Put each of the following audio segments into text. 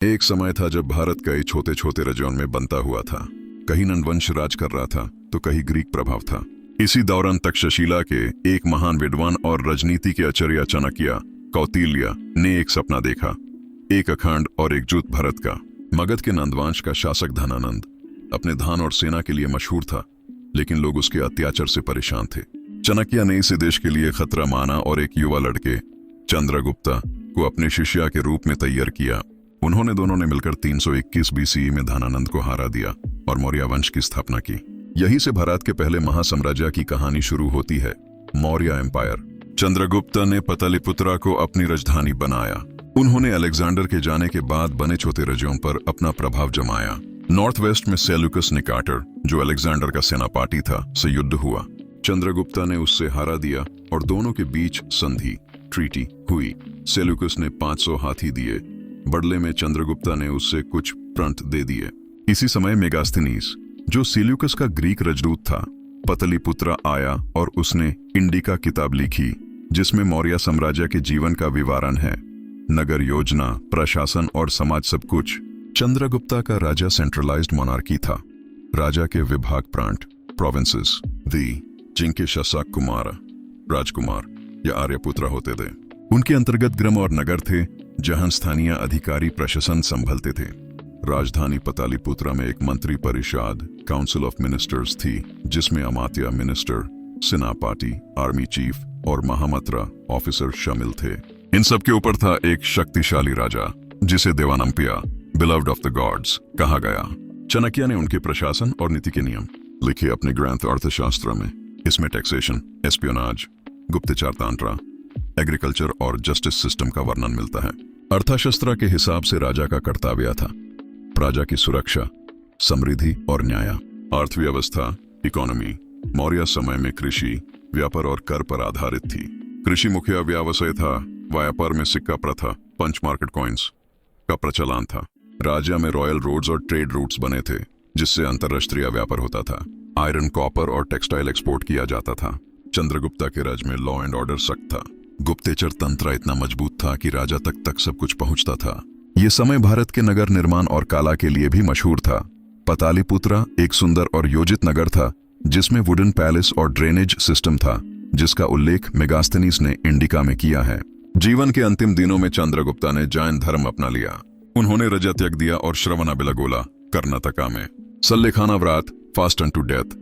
एक समय था जब भारत कई छोटे छोटे राज्यों में बनता हुआ था। कहीं नंदवंश राज कर रहा था तो कहीं ग्रीक प्रभाव था। इसी दौरान तक्षशिला के एक महान विद्वान और राजनीति के आचार्य चाणक्य कौटिल्य ने एक सपना देखा, एक अखंड और एकजुट भारत का। मगध के नंदवंश का शासक धनानंद अपने धन और सेना के लिए मशहूर था, लेकिन लोग उसके अत्याचार से परेशान थे। चाणक्य ने इसे देश के लिए खतरा माना और एक युवा लड़के चंद्रगुप्त को अपने शिष्य के रूप में तैयार किया। उन्होंने दोनों ने मिलकर 321 बीसीई में धनानंद को हरा दिया और मौर्य वंश की स्थापना की। यहीं से भारत के पहले महासाम्राज्य की कहानी शुरू होती है, मौर्य एम्पायर। चंद्रगुप्त ने पाटलिपुत्र को अपनी राजधानी बनाया। उन्होंने अलेक्जेंडर के जाने के बाद बने छोटे राज्यों पर अपना प्रभाव जमाया। नॉर्थ वेस्ट में सेल्यूकस निकाटर, जो अलेक्जेंडर का सेनापति था, से युद्ध हुआ। चंद्रगुप्त ने उससे हरा दिया और दोनों के बीच संधि ट्रीटी हुई। सेल्यूकस ने 500 हाथी दिए, बदले में चंद्रगुप्त ने उससे कुछ प्रणत दे दिए। इसी समय मेगास्थनीस, जो सेल्यूकस का ग्रीक राजदूत था, पाटलिपुत्र आया और उसने इंडिका किताब लिखी, जिसमें मौर्य साम्राज्य के जीवन का विवरण है, नगर योजना, प्रशासन और समाज सब कुछ। चंद्रगुप्त का राजा सेंट्रलाइज्ड मोनार्की था। राजा के विभाग प्रांत प्रोविंसेस दी, जिनके शासक कुमार, राजकुमार या आर्यपुत्र होते थे। उनके अंतर्गत ग्राम और नगर थे, जहां स्थानीय अधिकारी प्रशासन संभलते थे। राजधानी पाटलिपुत्र में एक मंत्री परिषद काउंसिल ऑफ मिनिस्टर्स थी, जिसमें अमात्य मिनिस्टर, सेनापति, आर्मी चीफ और महामंत्र ऑफिसर शामिल थे। इन सब के ऊपर था एक शक्तिशाली राजा, जिसे देवानंपिया, बिलव्ड ऑफ द गॉड्स, कहा गया। चाणक्य ने उनके प्रशासन और नीति के नियम लिखे अपने ग्रंथ अर्थशास्त्र में। इसमें टैक्सेशन, एस्पियोनाज, गुप्तचर तंत्र, एग्रीकल्चर और जस्टिस सिस्टम का वर्णन मिलता है। अर्थशास्त्र के हिसाब से राजा का कर्तव्य था प्रजा की सुरक्षा, समृद्धि और न्याय। अर्थव्यवस्था, इकोनॉमी, मौर्य समय में कृषि, व्यापार और कर पर आधारित थी। कृषि मुख्य व्यवसाय था। व्यापार में सिक्का प्रथा, पंच मार्केट कॉइन्स का प्रचलन था। राज्य में रॉयल रोड्स और ट्रेड रूट्स बने थे, जिससे अंतरराष्ट्रीय व्यापार होता था। आयरन, कॉपर और टेक्सटाइल एक्सपोर्ट किया जाता था। चंद्रगुप्त के राज में लॉ एंड ऑर्डर सख्त था। गुप्तचर तंत्र इतना मजबूत था कि राजा तक सब कुछ पहुंचता था। ये समय भारत के नगर निर्माण और कला के लिए भी मशहूर था। पाटलिपुत्र एक सुंदर और योजित नगर था, जिसमें वुडन पैलेस और ड्रेनेज सिस्टम था, जिसका उल्लेख मेगास्थनीस ने इंडिका में किया है। जीवन के अंतिम दिनों में चंद्रगुप्त ने जैन धर्म अपना लिया। उन्होंने रजा त्याग दिया और श्रवणबेलगोला, कर्नाटका में सल्लेखाना व्रत, फास्ट अनटू डेथ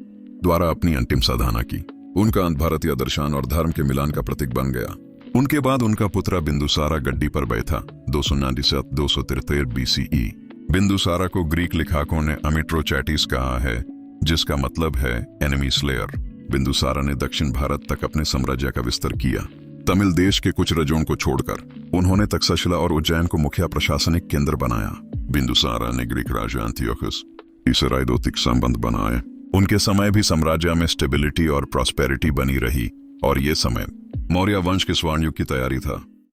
द्वारा अपनी अंतिम साधना की। उनका अंत भारतीय दर्शन और धर्म के मिलान का प्रतीक बन गया। उनके बाद उनका पुत्र बिंदुसारा गद्दी पर बैठा 297-273 बीसीई। बिंदुसारा को ग्रीक लेखकों ने अमिट्रोचैटिस कहा है, जिसका मतलब है एनिमी स्लेयर। बिंदुसारा ने दक्षिण भारत तक अपने साम्राज्य का विस्तार किया। तमिल देश के कुछ राज्यों को छोड़कर उन्होंने तक्षशिला और उज्जैन को मुख्य प्रशासनिक केंद्र बनाया। बिंदुसारा ने ग्रीक राजा एंटियोकस से राजनीतिक संबंध बनाए। उनके समय भी साम्राज्य में स्टेबिलिटी और प्रॉस्पेरिटी बनी रही और ये समय मौर्य वंश के स्वर्ण युग की तैयारी था।